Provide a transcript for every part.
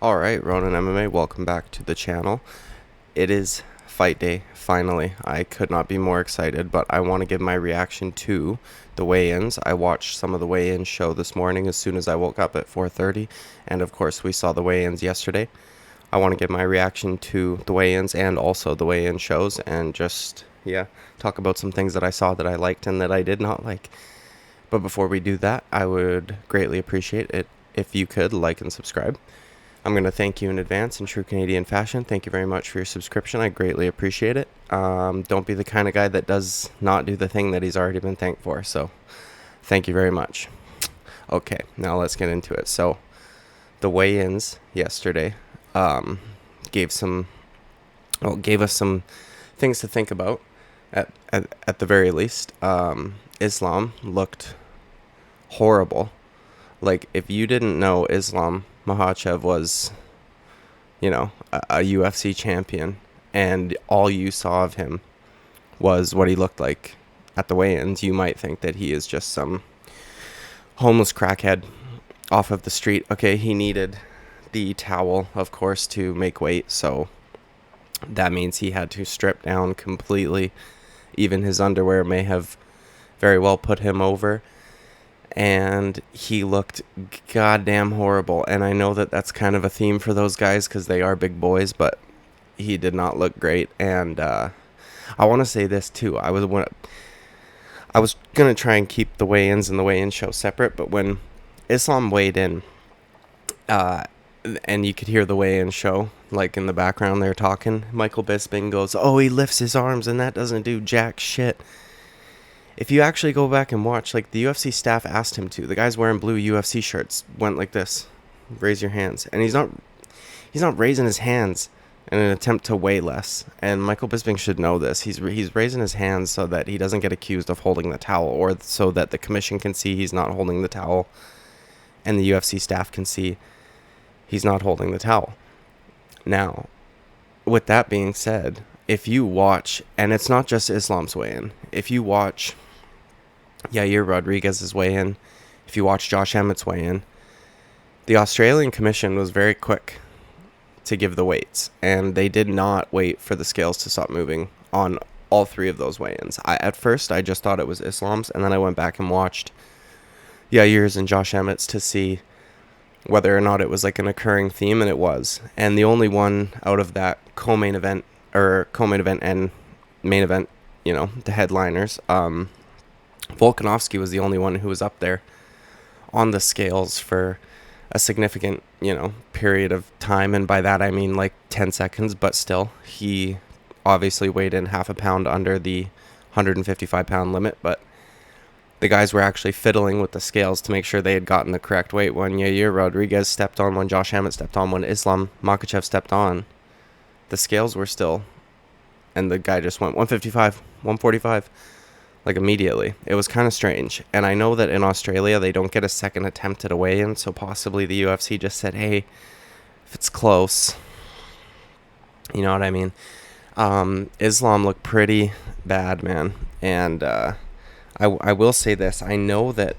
Alright, Ronan MMA, welcome back to the channel. It is fight day, finally. I could not be more excited, but I want to give my reaction to the weigh-ins. I watched some of the weigh-in show this morning as soon as I woke up at 4:30, and of course we saw the weigh-ins yesterday. I want to give my reaction to the weigh-ins and also the weigh-in shows, and just, talk about some things that I saw that I liked and that I did not like. But before we do that, I would greatly appreciate it if you could like and subscribe. I'm going to thank you in advance in true Canadian fashion. Thank you very much for your subscription. I greatly appreciate it. Don't be the kind of guy that does not do the thing that he's already been thanked for. So thank you very much. Okay, now let's get into it. So the weigh-ins yesterday gave us some things to think about at the very least. Islam looked horrible. Like, if you didn't know Islam Makhachev was, a UFC champion, and all you saw of him was what he looked like at the weigh-ins, you might think that he is just some homeless crackhead off of the street. Okay, he needed the towel, of course, to make weight, so that means he had to strip down completely. Even his underwear may have very well put him over. And he looked goddamn horrible. And I know that that's kind of a theme for those guys because they are big boys, but he did not look great. And I want to say this too. I was going to try and keep the weigh-ins and the weigh-in show separate, but when Islam weighed in, and you could hear the weigh-in show, like in the background they're talking, Michael Bisping goes, "Oh, he lifts his arms and that doesn't do jack shit." If you actually go back and watch, like, the UFC staff asked him to. The guys wearing blue UFC shirts went like this. Raise your hands. And he's not raising his hands in an attempt to weigh less. And Michael Bisping should know this. He's raising his hands so that he doesn't get accused of holding the towel, or so that the commission can see he's not holding the towel and the UFC staff can see he's not holding the towel. Now, with that being said, if you watch, and it's not just Islam's weigh-in, if you watch Yair Rodriguez's weigh-in, if you watch Josh Emmett's weigh-in, the Australian Commission was very quick to give the weights, and they did not wait for the scales to stop moving on all three of those weigh-ins. At first, I just thought it was Islam's, and then I went back and watched Yair's and Josh Emmett's to see whether or not it was like an occurring theme, and it was. And the only one out of that co-main event and main event, the headliners, Volkanovski was the only one who was up there on the scales for a significant, period of time. And by that, I mean like 10 seconds, but still, he obviously weighed in half a pound under the 155-pound limit. But the guys were actually fiddling with the scales to make sure they had gotten the correct weight. When Yair Rodriguez stepped on, when Josh Emmett stepped on, when Islam Makhachev stepped on, the scales were still, and the guy just went 155, 145, like immediately. It was kind of strange. And I know that in Australia they don't get a second attempt at a weigh-in, so possibly the UFC just said, hey, if it's close, you know what I mean? Islam looked pretty bad, man. And I will say this. I know that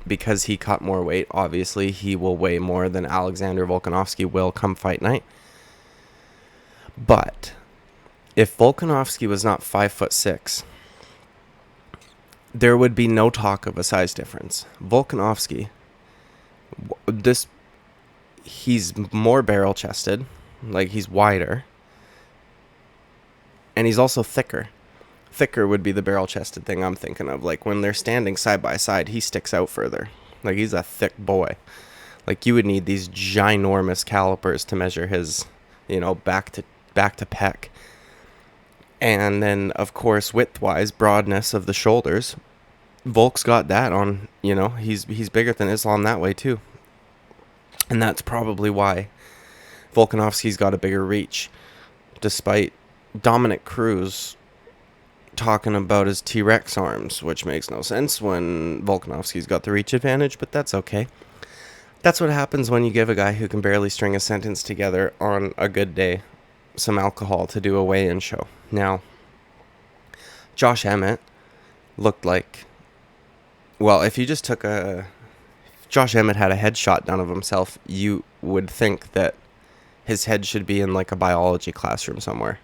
because he cut more weight, obviously he will weigh more than Alexander Volkanovski will come fight night. But if Volkanovski was not 5'6", there would be no talk of a size difference. Volkanovski, he's more barrel-chested, like he's wider, and he's also thicker. Thicker would be the barrel-chested thing I'm thinking of. Like, when they're standing side by side, he sticks out further. Like, he's a thick boy. Like, you would need these ginormous calipers to measure his, back to pec. And then, of course, width-wise, broadness of the shoulders, Volk's got that on, he's bigger than Islam that way, too. And that's probably why Volkanovski's got a bigger reach, despite Dominic Cruz talking about his T-Rex arms, which makes no sense when Volkanovski's got the reach advantage, but that's okay. That's what happens when you give a guy who can barely string a sentence together on a good day some alcohol to do a weigh-in show. Now, Josh Emmett looked like, well, if you just took Josh Emmett had a headshot done of himself, you would think that His head should be in like a biology classroom somewhere.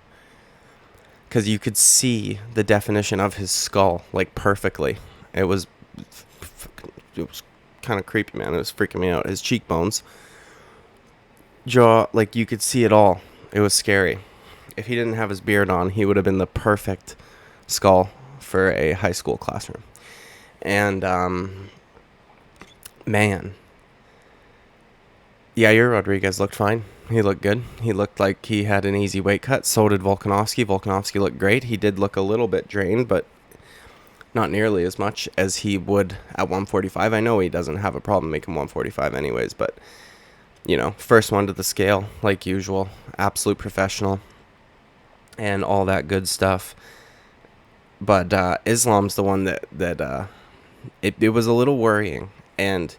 Because you could see the definition of his skull like perfectly. It was kind of creepy, man. It was freaking me out. His cheekbones, jaw, like you could see it all. It was scary. If he didn't have his beard on, he would have been the perfect skull for a high school classroom. And man, Yair Rodriguez looked fine. He looked good. He looked like he had an easy weight cut. So did Volkanovski. Volkanovski looked great. He did look a little bit drained, but not nearly as much as he would at 145. I know he doesn't have a problem making 145 anyways, but, you know, first one to the scale, like usual. Absolute professional and all that good stuff. But Islam's the one that it was a little worrying. And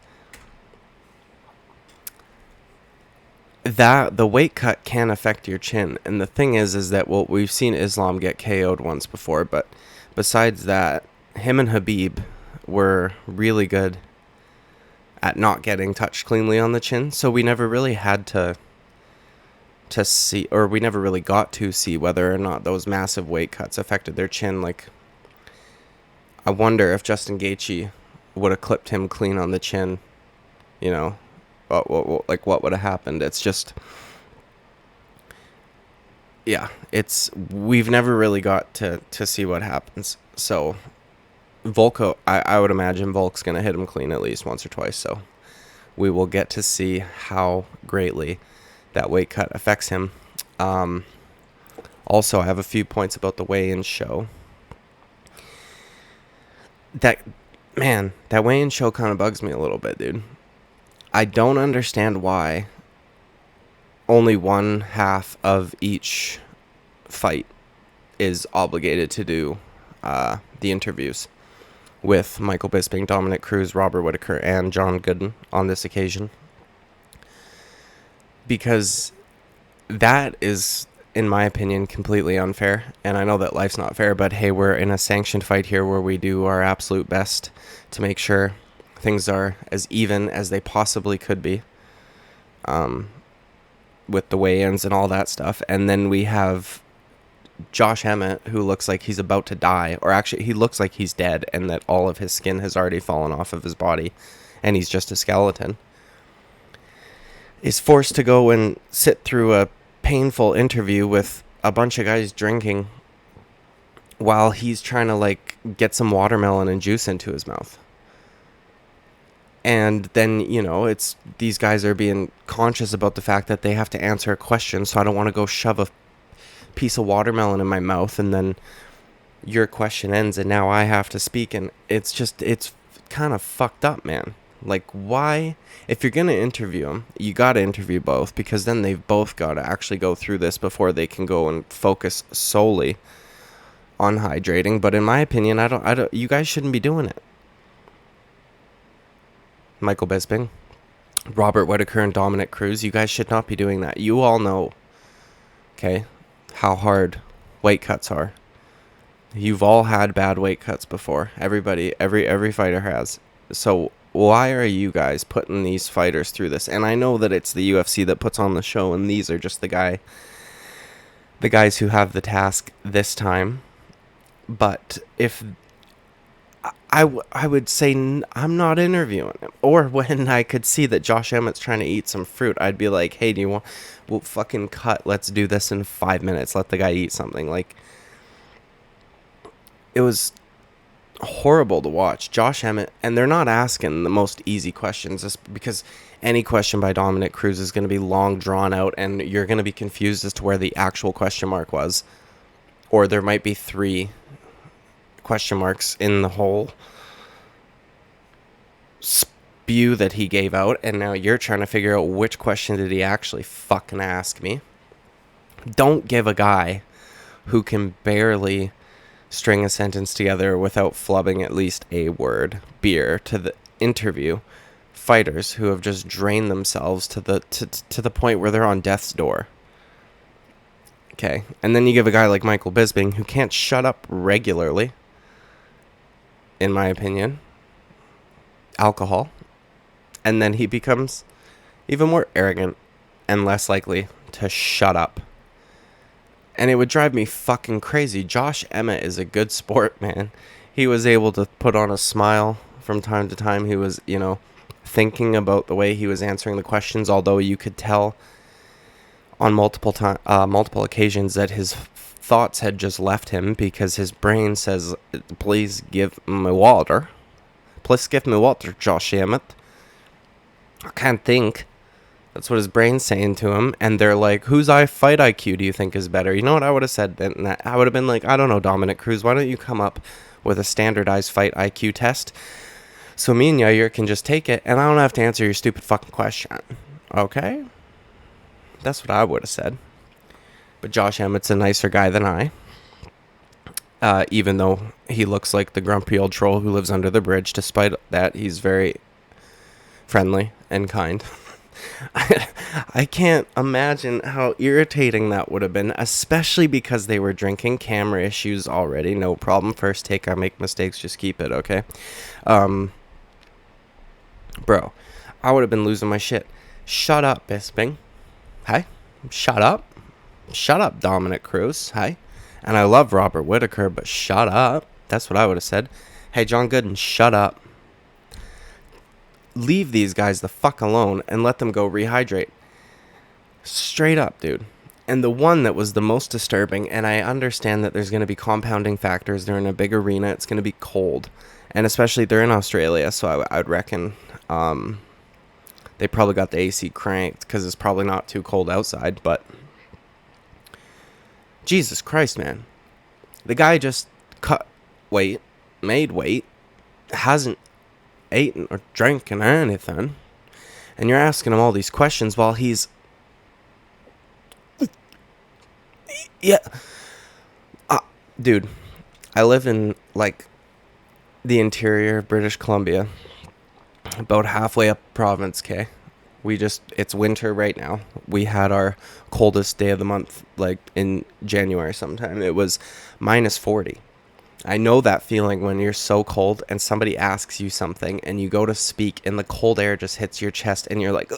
that the weight cut can affect your chin. And the thing is that, well, we've seen Islam get KO'd once before, but besides that, him and Khabib were really good at not getting touched cleanly on the chin. So we never really had to see, or we never really got to see whether or not those massive weight cuts affected their chin. Like, I wonder if Justin Gaethje would have clipped him clean on the chin, you know, what would have happened. It's just, yeah, we've never really got to see what happens. So Volko, I would imagine Volk's going to hit him clean at least once or twice. So we will get to see how greatly that weight cut affects him. Also, I have a few points about the weigh-in show. That weigh-in show kind of bugs me a little bit, dude. I don't understand why only one half of each fight is obligated to do the interviews with Michael Bisping, Dominic Cruz, Robert Whittaker, and John Gooden on this occasion. Because that is, in my opinion, completely unfair. And I know that life's not fair, but hey, we're in a sanctioned fight here where we do our absolute best to make sure things are as even as they possibly could be, with the weigh-ins and all that stuff. And then we have Josh Emmett, who looks like he's about to die, or actually he looks like he's dead and that all of his skin has already fallen off of his body and he's just a skeleton, is forced to go and sit through a painful interview with a bunch of guys drinking while he's trying to like get some watermelon and juice into his mouth. And then, you know, it's these guys are being conscious about the fact that they have to answer a question, so I don't want to go shove a piece of watermelon in my mouth and then your question ends and now I have to speak. And it's kind of fucked up, man. Like, why? If you're going to interview them, you got to interview both, because then they've both got to actually go through this before they can go and focus solely on hydrating. But in my opinion, I don't, you guys shouldn't be doing it. Michael Bisping, Robert Whittaker, and Dominic Cruz, you guys should not be doing that. You all know, okay, how hard weight cuts are. You've all had bad weight cuts before. Everybody, every fighter has. So why are you guys putting these fighters through this? And I know that it's the UFC that puts on the show, and these are just the guys who have the task this time. But if I would say I'm not interviewing him. Or when I could see that Josh Emmett's trying to eat some fruit, I'd be like, hey, do you want... We'll fucking cut. Let's do this in 5 minutes. Let the guy eat something. Like, it was horrible to watch. Josh Emmett, and they're not asking the most easy questions, just because any question by Dominic Cruz is going to be long, drawn out, and you're going to be confused as to where the actual question mark was. Or there might be 3 question marks in the whole spew that he gave out, and now you're trying to figure out which question did he actually fucking ask me. Don't give a guy who can barely string a sentence together without flubbing at least a word beer to the interview fighters who have just drained themselves to the point where they're on death's door. Okay, and then you give a guy like Michael Bisping, who can't shut up regularly, in my opinion, alcohol, and then he becomes even more arrogant and less likely to shut up. And it would drive me fucking crazy. Josh Emmett is a good sport, man. He was able to put on a smile from time to time. He was, thinking about the way he was answering the questions, although you could tell on multiple occasions that his thoughts had just left him because his brain says, please give me water. Please give me water, Josh Emmett. I can't think. That's what his brain's saying to him. And they're like, whose fight IQ do you think is better? You know what I would have said? I would have been like, I don't know, Dominic Cruz. Why don't you come up with a standardized fight IQ test so me and Yair can just take it and I don't have to answer your stupid fucking question. Okay? That's what I would have said. But Josh Emmett's a nicer guy than I. Even though he looks like the grumpy old troll who lives under the bridge. Despite that, he's very friendly and kind. I can't imagine how irritating that would have been, especially because they were drinking. Camera issues already, no problem. First take, I make mistakes, just keep it, okay? Bro, I would have been losing my shit. Shut up, Bisping. Hey, shut up. Shut up, Dominic Cruz. Hey. And I love Robert Whittaker, but shut up. That's what I would have said. Hey, John Gooden, shut up. Leave these guys the fuck alone and let them go rehydrate. Straight up, dude. And the one that was the most disturbing, and I understand that there's going to be compounding factors. They're in a big arena. It's going to be cold. And especially they're in Australia, so I would reckon they probably got the AC cranked because it's probably not too cold outside. But Jesus Christ, man. The guy just made weight, hasn't eaten or drinking or anything, and you're asking him all these questions while he's dude, I live in like the interior of British Columbia, about halfway up province. Okay, it's winter right now. We had our coldest day of the month like in January sometime. It was -40. I know that feeling when you're so cold and somebody asks you something and you go to speak and the cold air just hits your chest and you're like,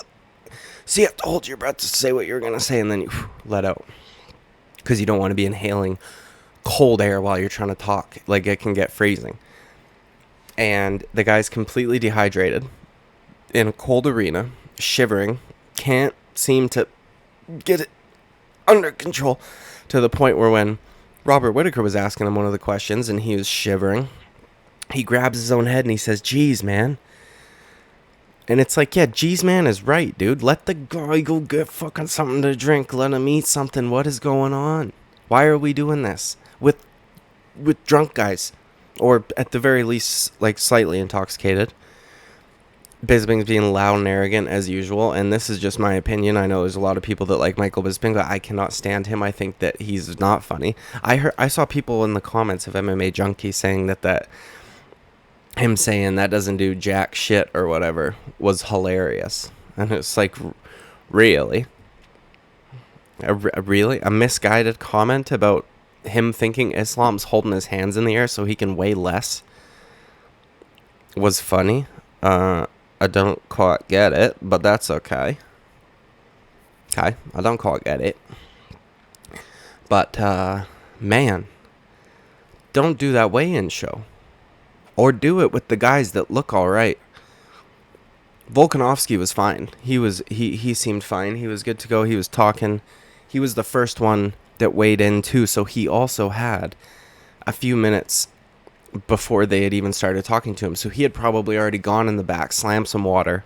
so you have to hold your breath to say what you're going to say and then you let out. Because you don't want to be inhaling cold air while you're trying to talk. Like, it can get freezing. And the guy's completely dehydrated in a cold arena, shivering, can't seem to get it under control to the point where when Robert Whittaker was asking him one of the questions and he was shivering, he grabs his own head and he says, geez, man. And it's like, yeah, geez, man is right, dude. Let the guy go get fucking something to drink. Let him eat something. What is going on? Why are we doing this with drunk guys? Or at the very least, like, slightly intoxicated. Bisping's being loud and arrogant as usual, and this is just my opinion. I know there's a lot of people that like Michael Bisping, but I cannot stand him. I think that he's not funny. I saw people in the comments of MMA Junkie saying that him saying that doesn't do jack shit or whatever was hilarious, and it's like, really, a misguided comment about him thinking Islam's holding his hands in the air so he can weigh less was funny. I don't quite get it, but that's okay. Okay, I don't quite get it. But, man, don't do that weigh-in show. Or do it with the guys that look alright. Volkanovski was fine. He seemed fine. He was good to go. He was talking. He was the first one that weighed in, too, so he also had a few minutes before they had even started talking to him. So he had probably already gone in the back, slammed some water,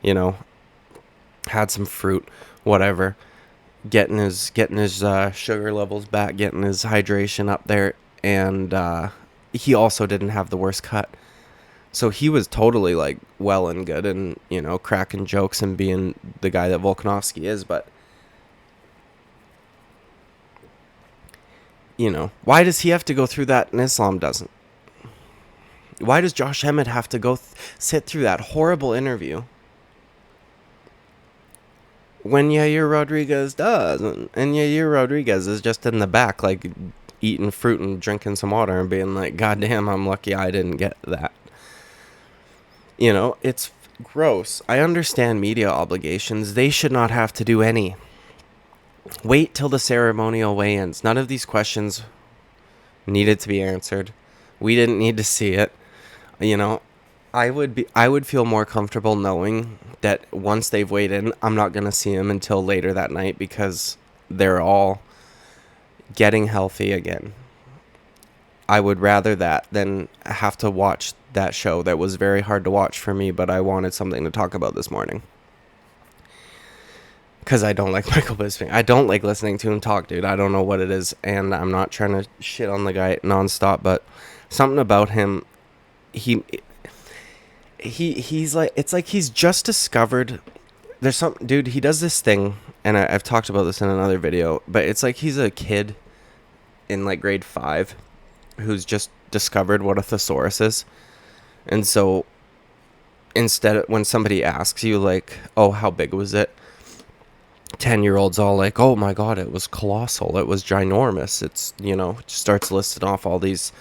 had some fruit, whatever, getting his sugar levels back, getting his hydration up there, and he also didn't have the worst cut. So he was totally like well and good and, cracking jokes and being the guy that Volkanovski is, but why does he have to go through that and Islam doesn't? Why does Josh Emmett have to go sit through that horrible interview when Yair Rodriguez does? And Yair Rodriguez is just in the back, like, eating fruit and drinking some water and being like, God damn, I'm lucky I didn't get that. It's gross. I understand media obligations. They should not have to do any. Wait till the ceremonial weigh-ins. None of these questions needed to be answered. We didn't need to see it. You know, I would feel more comfortable knowing that once they've weighed in, I'm not going to see them until later that night because they're all getting healthy again. I would rather that than have to watch that show that was very hard to watch for me, but I wanted something to talk about this morning. Because I don't like Michael Bisping. I don't like listening to him talk, dude. I don't know what it is, and I'm not trying to shit on the guy nonstop, but something about him, he's like, it's like he's just discovered. There's some dude. He does this thing, and I've talked about this in another video, but it's like he's a kid in like grade 5 who's just discovered what a thesaurus is, and so instead of, when somebody asks you like, oh, how big was it, 10-year-olds all like, oh my god, it was colossal, it was ginormous, it's, you know, starts listing off all these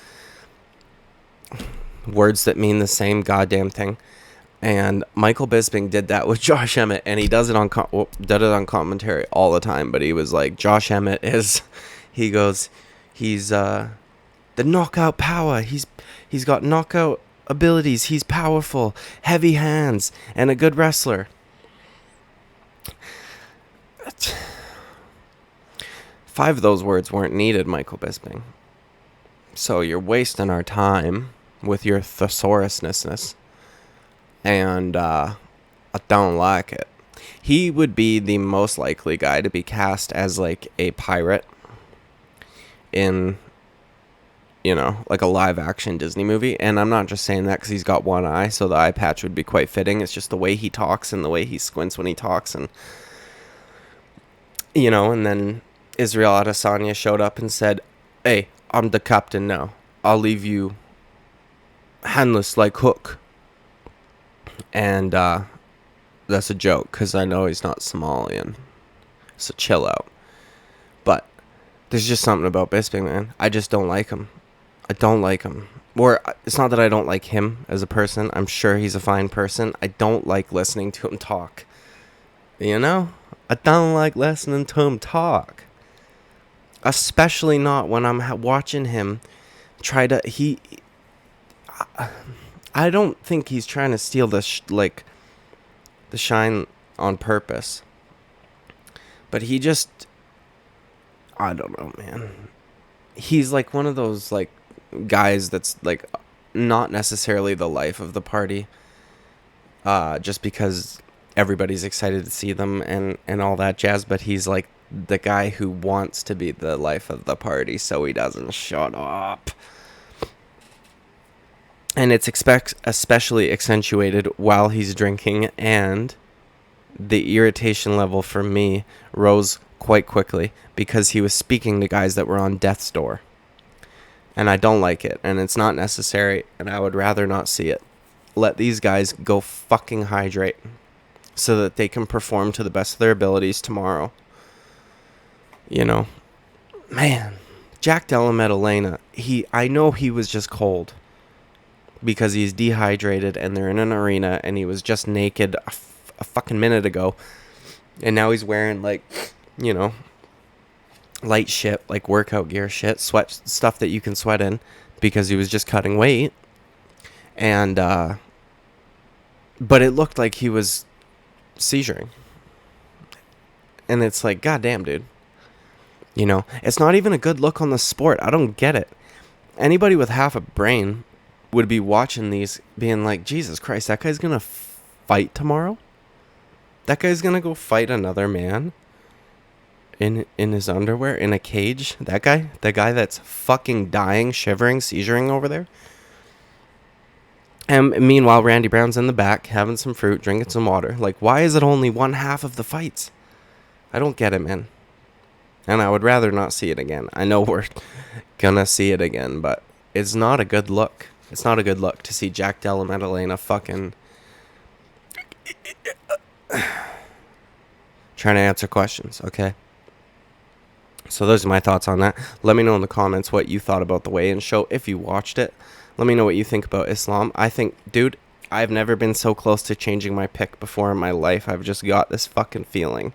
words that mean the same goddamn thing. And Michael Bisping did that with Josh Emmett, and he does it on commentary all the time, but he was like, Josh Emmett is, he goes, he's the knockout power, he's got knockout abilities, he's powerful, heavy hands, and a good wrestler. 5 of those words weren't needed, Michael Bisping. So you're wasting our time with your thesaurousness. And I don't like it. He would be the most likely guy to be cast as like a pirate in, you know, like a live action Disney movie. And I'm not just saying that because he's got one eye, so the eye patch would be quite fitting. It's just the way he talks and the way he squints when he talks, and you know. And then Israel Adesanya showed up and said, hey, I'm the captain now. I'll leave you handless like Hook. And that's a joke because I know he's not Somalian. So chill out. But there's just something about Bisping, man. I just don't like him. I don't like him. Or it's not that I don't like him as a person. I'm sure he's a fine person. I don't like listening to him talk. You know? I don't like listening to him talk. Especially not when I'm watching him try to... I don't think he's trying to steal the shine on purpose. But he just... I don't know, man. He's like one of those like guys that's like not necessarily the life of the party. Just because everybody's excited to see them and all that jazz. But he's like the guy who wants to be the life of the party, so he doesn't shut up. And it's especially accentuated while he's drinking, and the irritation level for me rose quite quickly because he was speaking to guys that were on death's door. And I don't like it, and it's not necessary, and I would rather not see it. Let these guys go fucking hydrate so that they can perform to the best of their abilities tomorrow. You know? Man, Jack Della Maddalena, I know he was just cold. Because he's dehydrated and they're in an arena and he was just naked a fucking minute ago. And now he's wearing like, you know, light shit, like workout gear shit, sweat stuff that you can sweat in because he was just cutting weight. And, but it looked like he was seizuring. And it's like, goddamn, dude. You know, it's not even a good look on the sport. I don't get it. Anybody with half a brain would be watching these being like, Jesus Christ, that guy's gonna fight tomorrow? That guy's gonna go fight another man in his underwear in a cage? That guy? The guy that's fucking dying, shivering, seizuring over there? And meanwhile, Randy Brown's in the back having some fruit, drinking some water. Like, why is it only one half of the fights? I don't get it, man. And I would rather not see it again. I know we're gonna see it again, but it's not a good look. It's not a good look to see Jack Della Maddalena fucking trying to answer questions, okay? So those are my thoughts on that. Let me know in the comments what you thought about the weigh-in show if you watched it. Let me know what you think about Islam. I think, dude, I've never been so close to changing my pick before in my life. I've just got this fucking feeling.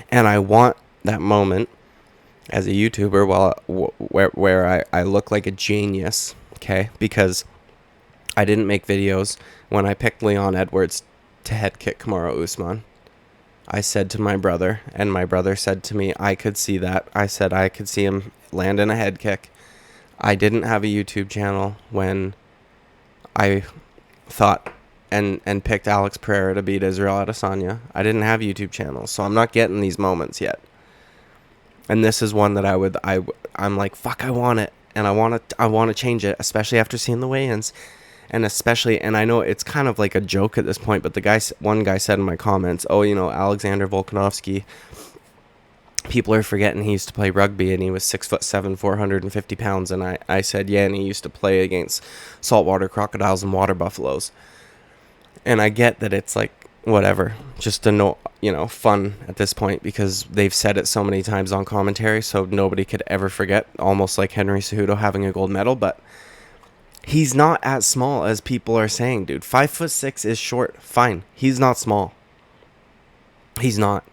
And I want that moment as a YouTuber where I look like a genius, okay? Because I didn't make videos when I picked Leon Edwards to head kick Kamaru Usman. I said to my brother, and my brother said to me, I could see that. I said I could see him land in a head kick. I didn't have a YouTube channel when I thought and picked Alex Pereira to beat Israel Adesanya. I didn't have a YouTube channel, so I'm not getting these moments yet. And this is one that I'm like, fuck, I want it, and I want to change it, especially after seeing the weigh-ins. And I know it's kind of like a joke at this point, but one guy said in my comments, oh, Alexander Volkanovski, people are forgetting he used to play rugby and he was 6'7", 450 pounds. And I said, yeah, and he used to play against saltwater crocodiles and water buffaloes. And I get that it's like, whatever, just to know, fun at this point, because they've said it so many times on commentary, so nobody could ever forget, almost like Henry Cejudo having a gold medal. But he's not as small as people are saying, dude. 5'6" is short. Fine. He's not small. He's not.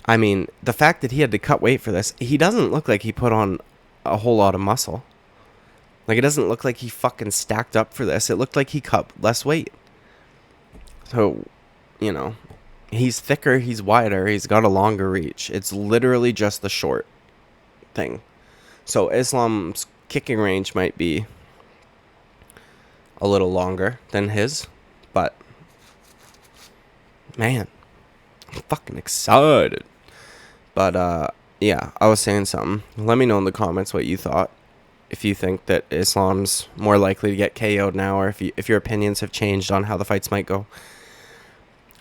I mean, the fact that he had to cut weight for this, he doesn't look like he put on a whole lot of muscle. Like, it doesn't look like he fucking stacked up for this. It looked like he cut less weight. So, he's thicker, he's wider, he's got a longer reach. It's literally just the short thing. So Islam's kicking range might be a little longer than his, but man, I'm fucking excited. But yeah, I was saying something. Let me know in the comments what you thought. If you think that Islam's more likely to get KO'd now, or if your opinions have changed on how the fights might go.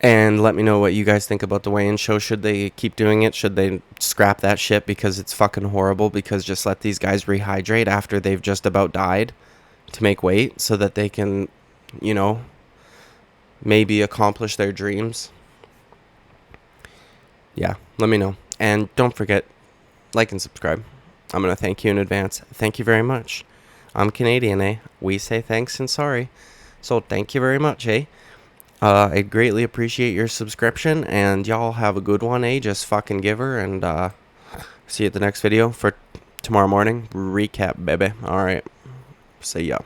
And let me know what you guys think about the weigh-in show. Should they keep doing it? Should they scrap that shit because it's fucking horrible? Because just let these guys rehydrate after they've just about died to make weight so that they can, maybe accomplish their dreams. Yeah, let me know. And don't forget, like and subscribe. I'm going to thank you in advance. Thank you very much. I'm Canadian, eh? We say thanks and sorry. So thank you very much, eh? I'd greatly appreciate your subscription, and y'all have a good one, eh? Just fucking give her, and see you at the next video for tomorrow morning. Recap, baby. Alright. See ya.